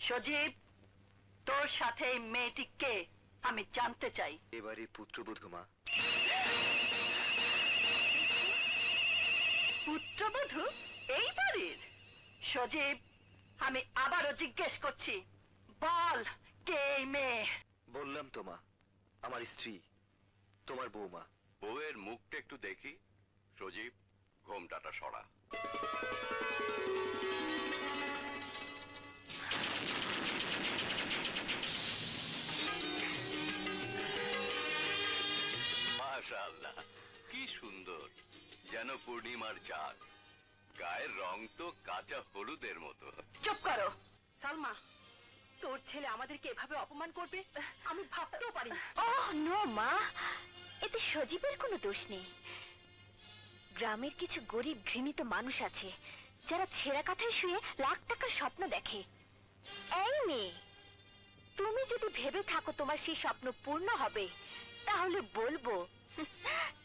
সজীব, তোর সাথে এই মেয়েটি কে আমি জানতে চাই। এবারে পুত্রবধূ মা। পুত্রবধূ এই বাড়ির? সজীব, আমি আবারও জিজ্ঞেস করছি, বল কে এই মেয়ে? বললাম তো মা, আমার স্ত্রী, তোমার বৌমা। বউয়ের মুখটা একটু দেখি। সজীব, ঘোমটাটা সরা। মাশাআল্লাহ, কি সুন্দর, যেন পূর্ণিমার চাঁদ। গায়ের রং তো কাঁচা হলুদের মতো। চুপ করো। সালমা, তোর ছেলে আমাদেরকে এভাবে অপমান করবে আমি ভাবতেও পারি। ওহ নো মা, এতে সজীবের কোনো দোষ নেই। গ্রামের কিছু গরিব ঘৃণিত মানুষ আছে যারা ছেঁড়া কাঁথায় শুয়ে লাখ টাকার স্বপ্ন দেখে। এই মেয়ে, তুমি যদি ভেবে থাকো তোমার সেই স্বপ্ন পূর্ণ হবে, তাহলে বলবো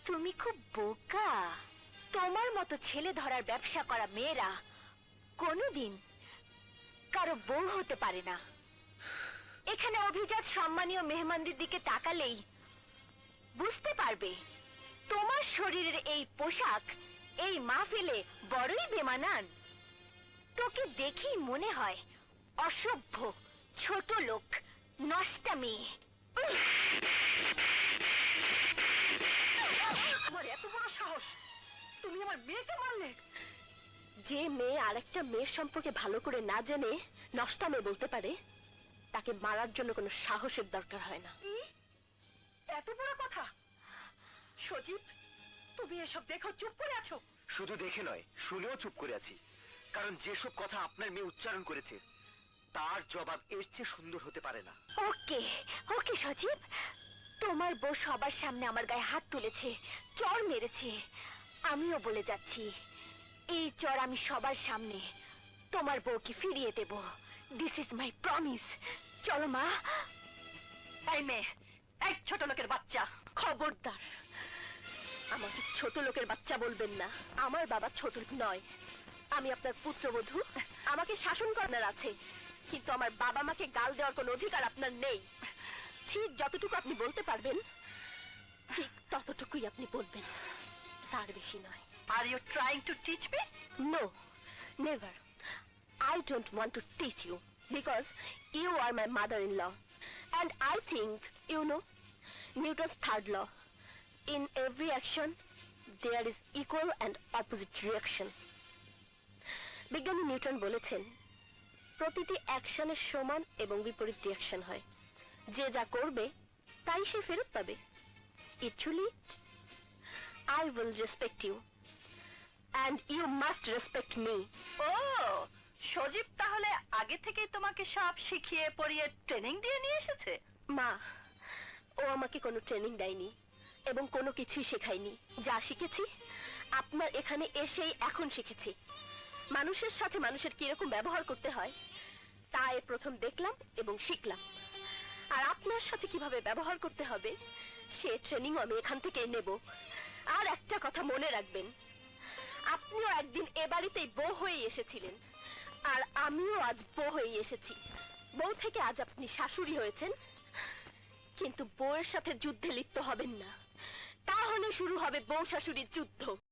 তুমি খুব বোকা। তোমার মতো ছেলে ধরার ব্যবসা করা মেয়েরা কোনোদিন কারো বউ হতে পারে না। এখানে অভিজাত সম্মানীয় মেহমানদের দিকে তাকালেই বুঝতে পারবে তোমার শরীরের এই পোশাক এই মাহফিলে বড়ই বেমানান। তোকে দেখেই মনে হয় অসভ্য, ছোট লোক, নষ্টা মেয়ে। তোমার এত বড় সাহস, তুমি আমার মেয়েকে মারলে? যে মেয়ে আরেকটা মেয়ের সম্পর্কে ভালো করে না জেনে নষ্টা মেয়ে বলতে পারে, তাকে মারার জন্য কোনো সাহসের দরকার হয় না। কি এত বড় কথা? সজীব, তুমি এসব দেখো চুপ করে আছো? শুধু দেখে নয়, শুনেও চুপ করে আছি। কারণ যেসব কথা আপনার মেয়ে উচ্চারণ করেছে, তার জবাব এর চেয়ে সুন্দর হতে পারে না। ওকে ওকে সজীব, তোমার বউ সবার সামনে আমার গায়ে হাত তুলেছে, চড় মেরেছে। আমিও বলে যাচ্ছি, এই চড় আমি সবার সামনে তোমার বউকে ফিরিয়ে দেব। This is my promise. চলো মা। এই মেয়ে, এক ছোট লোকের বাচ্চা। খবরদার, আমাকে ছোট লোকের বাচ্চা বলবেন না। আমার বাবা ছোট নয়, আমি আপনার পুত্রবধূ। আমাকে শাসন করার আছে, কিন্তু আমার বাবা মাকে গাল দেওয়ার কোনো অধিকার আপনার নেই। ঠিক যতটুকু আপনি বলতে পারবেন, ঠিক ততটুকুই আপনি বলবেন, তার বেশি নয়। Are you trying to teach me? No, never. I don't want to teach you because you are my mother-in-law. And I think you know Newton's third law. In every action, there is equal and opposite reaction. বিজ্ঞানী Newton বলেছেন, প্রতিটি অ্যাকশনের সমান এবং বিপরীত reaction হয়। যে যা করবে তাই সে ফেরত পাবে। Actually, I will respect you. And you must respect me. ও, সজীব তাহলে আগে থেকেই তোমাকে সব শিখিয়ে পড়িয়ে ট্রেনিং দিয়ে নিয়ে এসেছে? মা, ও আমাকে কোনো ট্রেনিং দেয়নি এবং কোনো কিছুই শেখায়নি। যা শিখেছি আপনার এখানে এসেই এখন শিখেছি। মানুষের সাথে মানুষের কিরকম ব্যবহার করতে হয় তা এ প্রথম দেখলাম এবং শিখলাম। আর আপনার সাথে কিভাবে ব্যবহার করতে হবে সে ট্রেনিং আমি এখান থেকেই নেব। আর একটা কথা মনে রাখবেন, আপনিও একদিন এ বাড়িতেই বউ হয়ে এসেছিলেন, আর আমিও আজ বউ হয়ে এসেছি। বউ থেকে আজ আপনি শাশুড়ি হয়েছেন, কিন্তু বউয়ের সাথে যুদ্ধে লিপ্ত হবেন না, তাহলে শুরু হবে বউ শাশুড়ির যুদ্ধ।